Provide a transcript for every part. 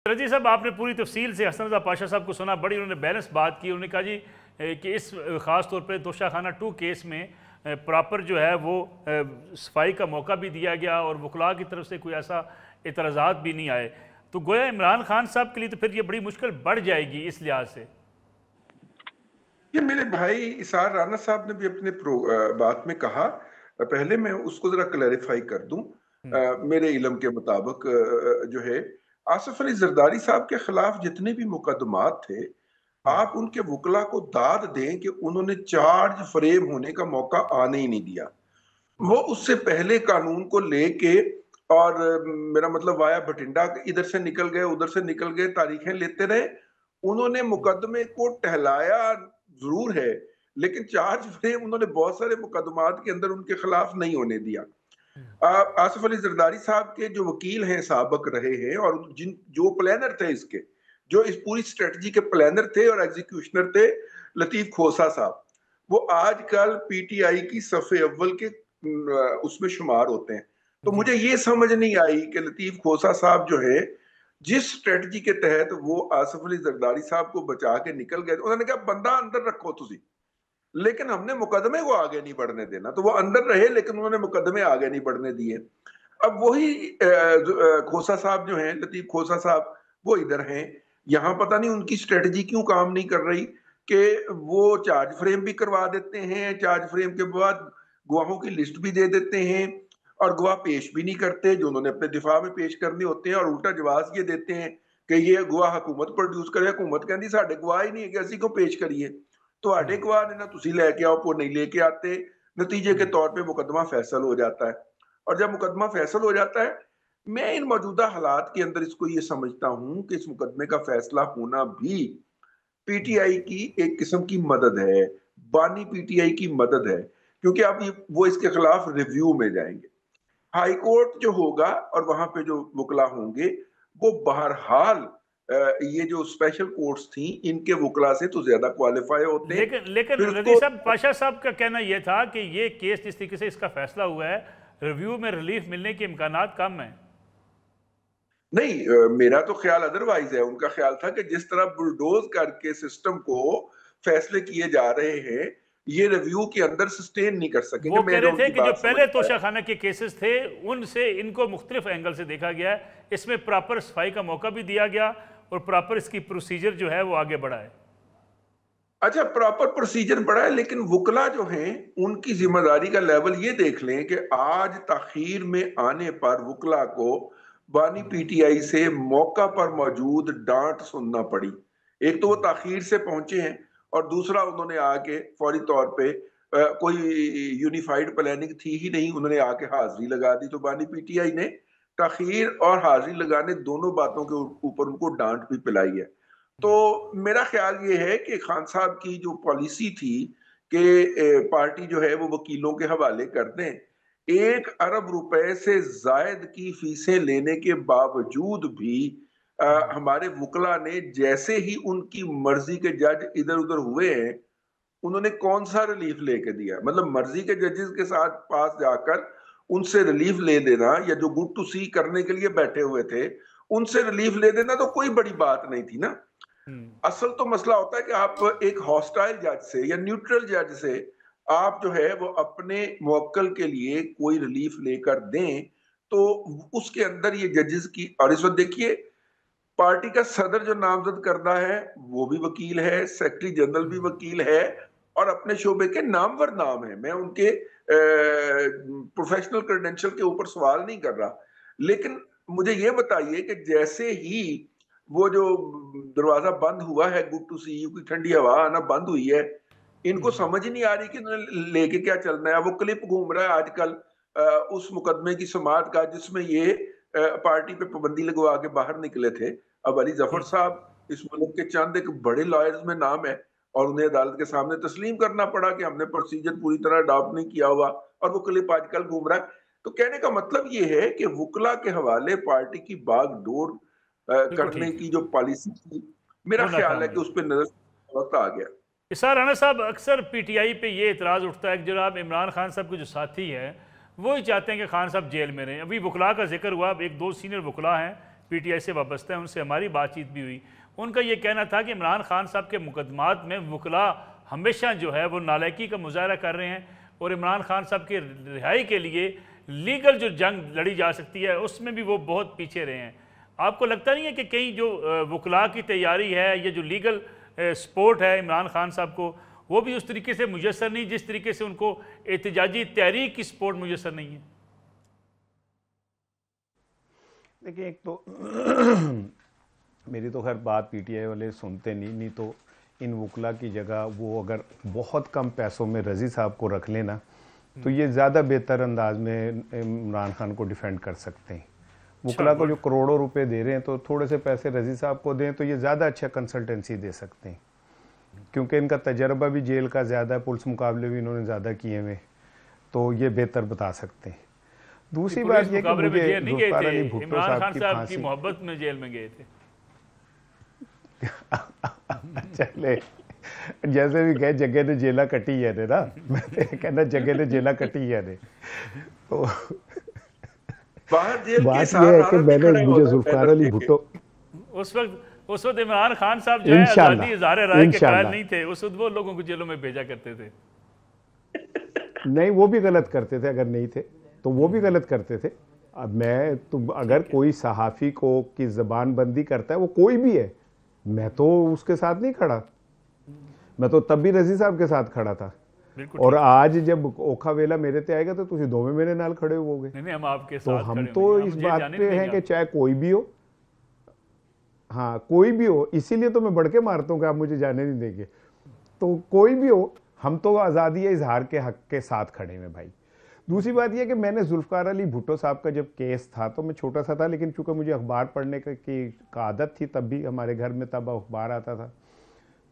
रजी साहब, आपने पूरी तफसील से हसन रज़ा पाशा साहब को सुना, बड़ी उन्होंने बैलेंस बात की। उन्होंने कहा जी कि इस ख़ास तौर पे तोशाखाना 2 केस में प्रॉपर जो है वो सफाई का मौका भी दिया गया और वकला की तरफ से कोई ऐसा एतराज़ात भी नहीं आए। तो गोया इमरान खान साहब के लिए तो फिर ये बड़ी मुश्किल बढ़ जाएगी इस लिहाज से। ये मेरे भाई इसार राना साहब ने भी अपने बात में कहा। पहले मैं उसको जरा क्लैरिफाई कर दूं। मेरे इल्म के मुताबिक जो है आसिफ अली जरदारी साहब के खिलाफ जितने भी मुकदमात थे, आप उनके वकला को दाद दें कि उन्होंने चार्ज फ्रेम होने का मौका आने ही नहीं दिया। वो उससे पहले कानून को लेके और मेरा मतलब वाया भटिंडा इधर से निकल गए उधर से निकल गए, तारीखें लेते रहे। उन्होंने मुकदमे को टहलाया जरूर है, लेकिन चार्ज फ्रेम उन्होंने बहुत सारे मुकदमात के अंदर उनके खिलाफ नहीं होने दिया। आसिफ अली जरदारी साहब के जो वकील हैं, साबक रहे हैं, और जिन जो प्लानर थे इसके, जो इस पूरी स्ट्रेटजी के प्लानर थे और एग्जीक्यूशनर थे, लतीफ खोसा साहब, वो आजकल पीटीआई की सफ़े अव्वल के उसमें शुमार होते हैं। तो मुझे ये समझ नहीं आई कि लतीफ खोसा साहब जो है, जिस स्ट्रेटजी के तहत वो आसिफ अली जरदारी साहब को बचा के निकल गए, उन्होंने कहा बंदा अंदर रखो तुसी, लेकिन हमने मुकदमे को आगे नहीं बढ़ने देना। तो वो अंदर रहे, लेकिन उन्होंने मुकदमे आगे नहीं बढ़ने दिए। अब वही खोसा साहब जो हैं, लतीफ खोसा साहब, वो इधर हैं। यहाँ पता नहीं उनकी स्ट्रेटजी क्यों काम नहीं कर रही कि वो चार्ज फ्रेम भी करवा देते हैं, चार्ज फ्रेम के बाद गवाहों की लिस्ट भी दे देते हैं और गवाह पेश भी नहीं करते जो उन्होंने अपने दिफा में पेश करने होते हैं, और उल्टा जवाब ये देते हैं कि ये गवाह हुकूमत प्रोड्यूस करे। हुकूमत कहती साढ़े गवाह ही नहीं है कि असी को पेश करिए, तो आडे गवाह ने ना तुसी लेके आओ, वो नहीं लेके आते। नतीजे के तौर पे मुकदमा फैसल हो जाता है, और जब मुकदमा फैसल हो जाता है, मैं इन मौजूदा हालात के अंदर इसको ये समझता हूं कि इस मुकदमे का फैसला होना भी पीटीआई की एक किस्म की मदद है, बानी पीटीआई की मदद है, क्योंकि अब वो इसके खिलाफ रिव्यू में जाएंगे। हाई कोर्ट जो होगा और वहां पे जो वकला होंगे, वो बहरहाल ये जो स्पेशल कोर्ट्स थी, इनके वकला से तो ज्यादा क्वालिफाई होते हैं। लेकिन लेकिन फिर रजी तो साहब, पाशा साहब का कहना यह था कि ये केस जिस तरीके से इसका फैसला हुआ है, रिव्यू में रिलीफ मिलने के इम्कानात कम है। नहीं, मेरा तो ख्याल अदरवाइज है। उनका ख्याल था कि जिस तरह बुलडोज करके सिस्टम को फैसले किए जा रहे हैं, ये रिव्यू के अंदर सस्टेन नहीं कर सकेंगे। वो कह मैं जो रहे थे उनकी कि जो बात समझ पहले पाया, तोशाखाना के केसेस थे उनसे इनको मुख्तलिफ एंगल से देखा गया है, इसमें प्रॉपर सफाई का मौका भी दिया गया और प्रॉपर इसकी प्रोसीजर जो है वो आगे बढ़ा है। अच्छा, प्रॉपर प्रोसीजर बड़ा है, लेकिन वकला जो हैं उनकी जिम्मेदारी का लेवल ये देख लें कि आज ताखीर में आने पर वकला को बानी पीटीआई से मौका पर मौजूद डांट सुनना पड़ी। एक तो वो ताखीर से पहुंचे हैं, और दूसरा उन्होंने आके फौरी तौर पे कोई यूनिफाइड प्लानिंग थी ही नहीं, उन्होंने आके हाजिरी लगा दी। तो बानी पीटीआई ने ताखीर और हाजिरी लगाने दोनों बातों के ऊपर उनको डांट भी पिलाई है। तो मेरा ख्याल ये है कि खान साहब की जो पॉलिसी थी कि पार्टी जो है वो वकीलों के हवाले कर दें, 1 अरब रुपए से जायद की फीसें लेने के बावजूद भी हमारे वकला ने जैसे ही उनकी मर्जी के जज इधर उधर हुए हैं, उन्होंने कौन सा रिलीफ लेके दिया? मतलब मर्जी के जजेस के साथ पास जाकर उनसे रिलीफ ले देना, या जो गुड टू सी करने के लिए बैठे हुए थे उनसे रिलीफ ले देना, तो कोई बड़ी बात नहीं थी ना। असल तो मसला होता है कि आप एक हॉस्टाइल जज से या न्यूट्रल जज से आप जो है वो अपने मुवक्किल के लिए कोई रिलीफ लेकर दें, तो उसके अंदर ये जजेस की, और इस वक्त देखिए पार्टी का सदर जो नामजद करता है वो भी वकील है, सेक्रेटरी जनरल भी वकील है, और अपने शोबे के नामवर नाम है। मैं उनके प्रोफेशनल क्रेडेंशियल के ऊपर सवाल नहीं कर रहा, लेकिन मुझे ये बताइए कि जैसे ही वो जो दरवाजा बंद हुआ है, गुड टू सी यू की ठंडी हवा आना बंद हुई है, इनको समझ ही नहीं आ रही कि लेके क्या चलना है। वो क्लिप घूम रहा है आजकल उस मुकदमे की समाअत का जिसमें ये पार्टी पे पाबंदी लगवा के बाहर निकले थे। अब अली जफर साहब इस मुल्क के चंद एक बड़े लॉयर्स में नाम है, और उन्हें अदालत के सामने तस्लीम करना पड़ा कि हमने प्रोसीजर पूरी तरह अडॉप्ट नहीं किया हुआ, और वो क्लिप आजकल घूम रहा है। तो कहने का मतलब ये है कि वकला के हवाले पार्टी की बागडोर बिल्कुल करने ठीक है, की जो पॉलिसी थी, मेरा वो ख्याल है नाकाम कि रही। उस पर नजर वक्त आ गया। इसार राना साहब, अक्सर पीटीआई पे ये इतराज़ उठता है कि जनाब इमरान खान साहब के जो साथी हैं वो ही चाहते हैं कि खान साहब जेल में रहें। अभी वकला का जिक्र हुआ, एक दो सीनियर वकला हैं PTI से वाबस्ता है, उनसे हमारी बातचीत भी हुई। उनका ये कहना था कि इमरान खान साहब के मुकदमात में वकला हमेशा जो है वो नालायकी का मुजाहरा कर रहे हैं, और इमरान खान साहब की रिहाई के लिए लीगल जो जंग लड़ी जा सकती है उसमें भी वो बहुत पीछे रहे हैं। आपको लगता नहीं है कि कहीं जो वकला की तैयारी है, ये जो लीगल सपोर्ट है इमरान खान साहब को, वो भी उस तरीके से मुयसर नहीं जिस तरीके से उनको एहतजाजी तहरीक की सपोर्ट मुयसर नहीं है? देखिए, एक तो मेरी तो खैर बात PTI वाले सुनते नहीं तो इन वकला की जगह वो अगर बहुत कम पैसों में रज़ी साहब को रख लेना तो ये ज़्यादा बेहतर अंदाज में इमरान खान को डिफेंड कर सकते हैं। वकला को जो करोड़ों रुपए दे रहे हैं तो थोड़े से पैसे रज़ी साहब को दें तो ये ज़्यादा अच्छा कंसल्टेंसी दे सकते हैं, क्योंकि इनका तजर्बा भी जेल का ज़्यादा है, पुलिस मुकाबले भी इन्होंने ज़्यादा किए हुए, तो ये बेहतर बता सकते हैं। दूसरी बात ये कि मुझे जुल्फ़िकार अली भुट्टो साहब की मोहब्बत में जेल में गए थे। चले जैसे भी गए, जगह ने जेला कटी है ने ना, मैं तो कहना जगह ने जेला कटी है ने। तो बाहर जेल बात के यह है कि साथ मैंने मुझे जुल्फ़िकार अली भुट्टो उस वक्त इमरान खान साहब जो है आज़ादी इज़हार राय के कायल नहीं थे, उस वक्त वो लोगों को जेलों में भेजा करते थे। नहीं, वो भी गलत करते थे, अगर नहीं थे तो वो भी गलत करते थे। अब मैं तो अगर कोई सहाफ़ी को की ज़बान बंदी करता है, वो कोई भी है, मैं तो उसके साथ नहीं खड़ा, मैं तो तब भी रज़ी साहब के साथ खड़ा था। और आज जब औखा वेला मेरे ते आएगा तो तुम दोवें मेरे नाल खड़े होगे। नहीं, हम आपके तो साथ हम तो इस बात पे हैं कि चाहे कोई भी हो, हाँ कोई भी हो, इसीलिए तो मैं बढ़ के मारता हूँ कि आप मुझे जाने नहीं देंगे। तो कोई भी हो, हम तो आज़ादी इजहार के हक के साथ खड़े हैं भाई। दूसरी बात यह कि मैंने जुल्फ़िकार अली भुट्टो साहब का जब केस था तो मैं छोटा सा था, लेकिन चूंकि मुझे अखबार पढ़ने की आदत थी, तब भी हमारे घर में तब अखबार आता था,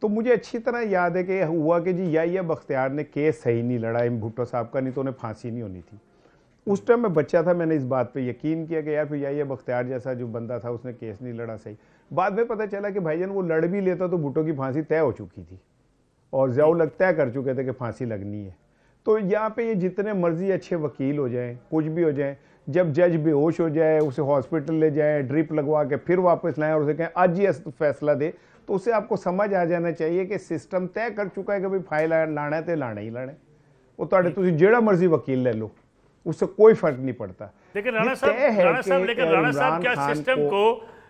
तो मुझे अच्छी तरह याद है कि हुआ कि जी या बख्तियार ने केस सही नहीं लड़ा भुट्टो साहब का, नहीं तो उन्हें फांसी नहीं होनी थी। उस टाइम मैं बच्चा था, मैंने इस बात पे यकीन किया कि यार फिर या बख्तियार जैसा जो बंदा था उसने केस नहीं लड़ा सही। बाद में पता चला कि भाईजान वो लड़ भी लेता तो भुट्टो की फांसी तय हो चुकी थी और ज़ियाउल हक तय कर चुके थे कि फांसी लगनी है। तो यहाँ पे ये जितने मर्जी अच्छे वकील हो जाएं, कुछ भी हो जाएं, जब जज बेहोश हो जाए उसे हॉस्पिटल ले जाएं, ड्रिप लगवा के फिर वापस लाएं और उसे कहें आज ही फैसला दे, तो उसे आपको समझ आ जाना चाहिए कि सिस्टम तय कर चुका है कि भाई फाइल लाना है तो लाना ही लाना है। वो तुहाडे तुसीं जेड़ा मर्जी वकील ले लो, उससे कोई फर्क नहीं पड़ता। लेकिन राणा साहब क्या सिस्टम को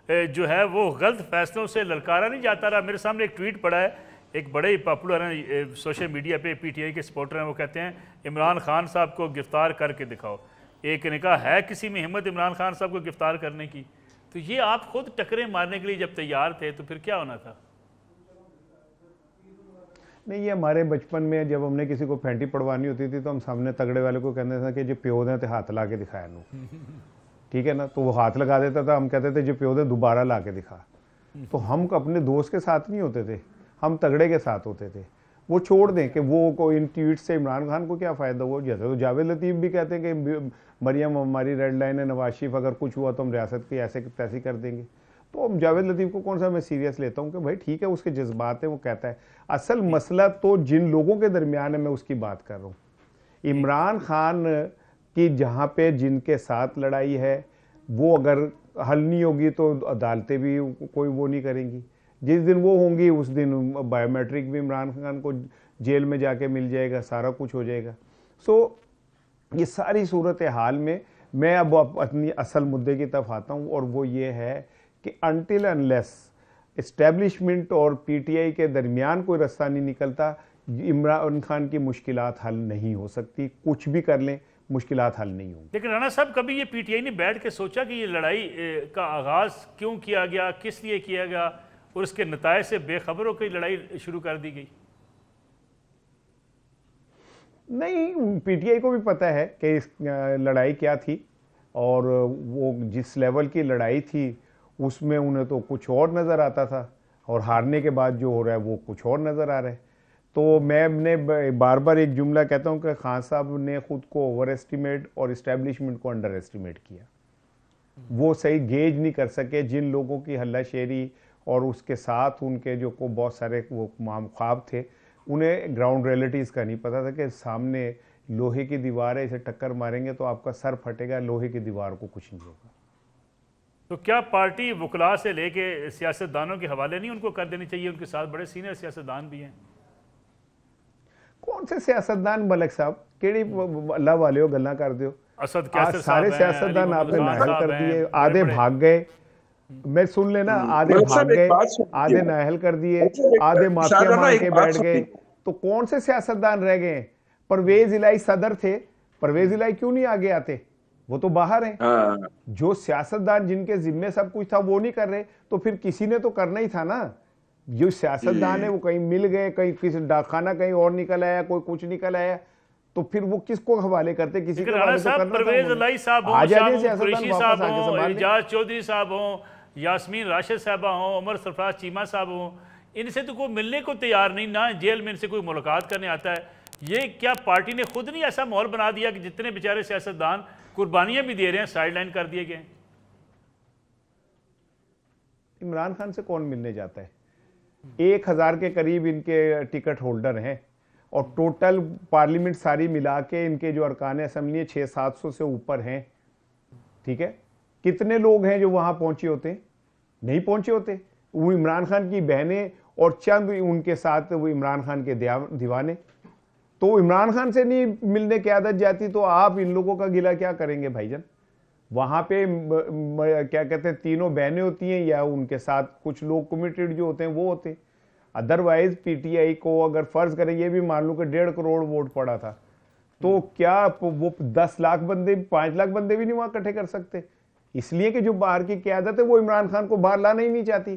जो है वो गलत फैसलों से ललकारा नहीं जाता रहा? मेरे सामने एक ट्वीट पड़ा है, एक बड़े ही पॉपुलर हैं सोशल मीडिया पे, PTI के सपोर्टर हैं, वो कहते हैं इमरान खान साहब को गिरफ्तार करके दिखाओ। एक ने कहा है किसी में हिम्मत इमरान खान साहब को गिरफ्तार करने की? तो ये आप खुद टकरे मारने के लिए जब तैयार थे तो फिर क्या होना था? नहीं, ये हमारे बचपन में जब हमने किसी को फैंटी पड़वानी होती थी तो हम सामने तगड़े वाले को कहते थे कि जो प्यो दे हाथ ला के दिखाया नो, ठीक है ना, तो वो हाथ लगा देता था, हम कहते थे जो प्यो दे दोबारा ला के दिखा। तो हम अपने दोस्त के साथ नहीं होते थे, हम तगड़े के साथ होते थे। वो छोड़ दें कि वो कोई इन ट्वीट से इमरान खान को क्या फ़ायदा, वो जैसे तो जावेद लतीफ़ भी कहते हैं कि मरियम हमारी रेड लाइन है, नवाज शरीफ अगर कुछ हुआ तो हम रियासत की ऐसे तैसी कर देंगे। तो हम जावेद लतीफ़ को कौन सा मैं सीरियस लेता हूँ कि भाई ठीक है उसके जज्बात हैं, वो कहता है। असल मसला तो जिन लोगों के दरमियान है मैं उसकी बात कर रहा हूँ। इमरान खान की जहाँ पे जिनके साथ लड़ाई है वो अगर हल नहीं होगी तो अदालतें भी कोई वो नहीं करेंगी। जिस दिन वो होंगी उस दिन बायोमेट्रिक भी इमरान खान को जेल में जाके मिल जाएगा, सारा कुछ हो जाएगा। सो ये सारी सूरत हाल में मैं अब अपनी असल मुद्दे की तरफ आता हूँ, और वो ये है कि अनटिल अनलेस इस्टेब्लिशमेंट और PTI के दरमियान कोई रास्ता नहीं निकलता, इमरान खान की मुश्किलात हल नहीं हो सकती। कुछ भी कर लें, मुश्किलात हल नहीं होंगी। लेकिन राणा साहब, कभी ये PTI ने बैठ के सोचा कि ये लड़ाई का आगाज़ क्यों किया गया, किस लिए किया गया, और इसके नताए से बेखबर होकर लड़ाई शुरू कर दी गई? नहीं, PTI को भी पता है कि इस लड़ाई क्या थी, और वो जिस लेवल की लड़ाई थी उसमें उन्हें तो कुछ और नज़र आता था, और हारने के बाद जो हो रहा है वो कुछ और नज़र आ रहा है। तो मैं बार बार एक जुमला कहता हूँ कि खान साहब ने खुद को ओवर एस्टिमेट और इस्टेब्लिशमेंट को अंडर एस्टिमेट किया। वो सही गेज नहीं कर सके जिन लोगों की हल्लाशेरी और उसके साथ उनके जो को बहुत सारे वो ख्वाब थे, उन्हें ग्राउंड रियलिटीज़ का नहीं पता था कि सामने लोहे की दीवार है, इसे टक्कर मारेंगे तो आपका सर फटेगा, लोहे की दीवार को कुछ नहीं होगा। तो क्या पार्टी वकला से लेके सियासतदानों के हवाले नहीं उनको कर देनी चाहिए? उनके साथ बड़े सीनियर सियासतदान भी हैं। कौन से सियासतदान मलिक साहब केड़ी अल्लाह वाले हो गल्ला कर दियो? असद आज कैसर सारे साहब हैं, सियासतदान अली आपने मोहम्मद खान नाहल साहब कर हैं, दिए, बड़े आधे बड़े। भाग गए। मैं सुन लेना, आधे मलिक भाग साहब एक गए, बात सुनिए, आधे नाहल कर दिए, अच्छा, आधे एक माफिया शाहराना मान एक के बात बैठ गए। सुनिए। तो कौन से सियासतदान रह गए? परवेज इलाही सदर थे, परवेज इलाही क्यों नहीं आगे आते? वो तो बाहर हैं। हाँ, जो सियासतदान जिनके जिम्मे सब कुछ था वो नहीं कर रहे, तो फिर किसी ने तो करना ही था ना। जो सियासतदान है वो कहीं मिल गए, कहीं किसी डाकखाना कहीं और निकल आया, कोई कुछ निकल आया, तो फिर वो किसको हवाले करते? किसी लेकिन के राणा हवाले तो साहब, करना था परवेज उन्होंने। इलाही साहब आ हों, जाइए शाह सियासतदान कुरैशी वापस साहब आके हों, संभाल लें। एजाज चौधरी साहब हों, यास्मीन राशिद साहबा हों, उमर सरफराज चीमा साहब हों, इनसे तो कोई मिलने को तैयार नहीं, ना जेल में इनसे कोई मुलाकात करने आता है। ये क्या पार्टी ने खुद नहीं ऐसा माहौल बना दिया कि जितने बेचारे सियासतदान कुर्बानियां भी दे रहे हैं साइड लाइन कर दिए गए? इमरान खान से कौन मिलने जाता है? 1000 के करीब इनके टिकट होल्डर हैं, और टोटल पार्लियामेंट सारी मिला के इनके जो अरकान असम्बली 600-700 से ऊपर हैं। ठीक है, कितने लोग हैं जो वहां पहुंचे होते? नहीं पहुंचे होते। वो इमरान खान की बहनें और चंद उनके साथ वो इमरान खान के दीवाने। तो इमरान खान से नहीं मिलने की आदत जाती तो आप इन लोगों का गिला क्या करेंगे भाईजान? वहां पे क्या कहते हैं, तीनों बहनें होती हैं या उनके साथ कुछ लोग कमिटेड जो होते हैं वो होते हैं। अदरवाइज पीटीआई को अगर फर्ज करें, ये भी मान लो कि 1.5 करोड़ वोट पड़ा था, तो क्या वो 10 लाख बंदे, 5 लाख बंदे भी नहीं वहां इकट्ठे कर सकते? इसलिए कि जो बाहर की क्यादत है वो इमरान खान को बाहर लाना ही नहीं चाहती।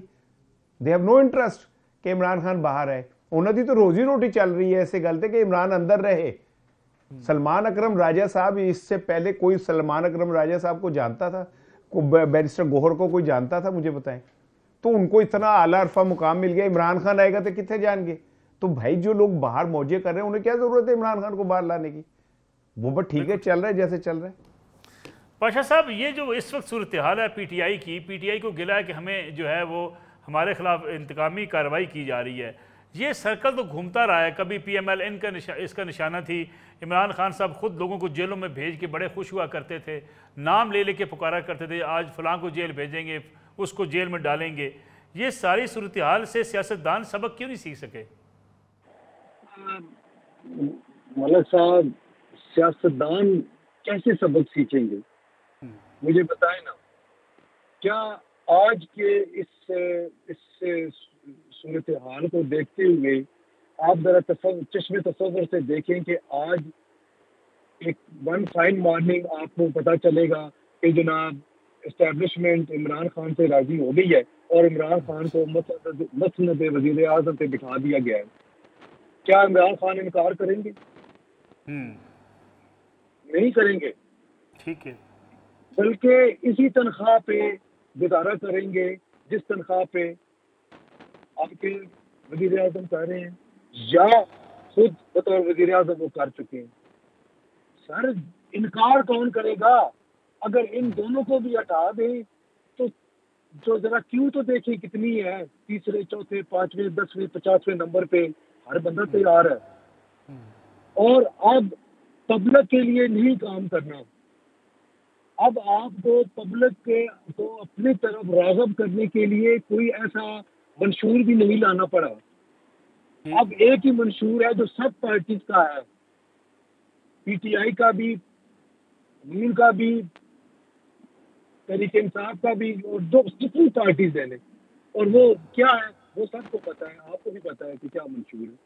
दे हैव नो इंटरेस्ट कि इमरान खान बाहर है। उन्होंने तो रोजी रोटी चल रही है ऐसे गलते कि इमरान अंदर रहे। सलमान अकरम राजा साहब, इससे पहले कोई सलमान अकरम राजा साहब को जानता था? बैरिस्टर गोहर को कोई जानता था? मुझे बताएं। तो उनको इतना आला अरफा मुकाम मिल गया, इमरान खान आएगा तो कितने जाएंगे? तो भाई जो लोग बाहर मौजे कर रहे हैं उन्हें क्या जरूरत है इमरान खान को बाहर लाने की? वो बस ठीक है, चल रहा है जैसे चल रहा है। पाशा साहब, ये जो इस वक्त सूरत हाल है पीटीआई की, पीटीआई को गिला है कि हमें जो है वो हमारे खिलाफ इंतकामी कार्रवाई की जा रही है। ये सर्कल तो घूमता रहा है, कभी पीएमएल इसका निशाना थी। इमरान खान साहब खुद लोगों को जेलों में भेज के बड़े खुश हुआ करते थे, नाम ले लेके पुकारा करते थे, आज फलां को जेल भेजेंगे, उसको जेल में डालेंगे। ये सारी सूरत हाल से सियासतदान सबक क्यों नहीं सीख सके? मलिक साहब, सियासतदान कैसे सबक सीखेंगे? मुझे बताएं ना। क्या आज के इस सूरत हाल को देखते हुए आप जरा चश्मे तसव्वुर से देखें कि आज एक वन फाइन मॉर्निंग आपको पता चलेगा कि जनाब एस्टेब्लिशमेंट इमरान खान से राजी हो गई है और इमरान खान को मसनद वजीर आजम पे बिठा दिया गया है। क्या इमरान खान इनकार करेंगे? नहीं करेंगे। ठीक है, बल्कि इसी तनख्वाह पे गुजारा करेंगे जिस तनख्वाह पे आपके वजीर आजम कर रहे हैं, या खुद बतौर वजीर आजम वो कर चुके हैं। सर, इनकार कौन करेगा? अगर इन दोनों को भी हटा दें तो जो जरा क्यों तो देखें कितनी है, तीसरे, चौथे, 5वें, 10वें, 50वें नंबर पे हर बंदा तैयार है। और अब पब्लिक के लिए नहीं काम करना, अब आपको पब्लिक के को अपनी तरफ राग़िब करने के लिए कोई ऐसा मंशूर भी नहीं लाना पड़ा। अब एक ही मंशूर है जो सब पार्टीज का है, पीटीआई का भी, नीम का भी, तहरीक इंसाफ का भी, और दो जितनी पार्टीज हैं। और वो क्या है वो सबको पता है, आपको भी पता है कि क्या मंशूर है।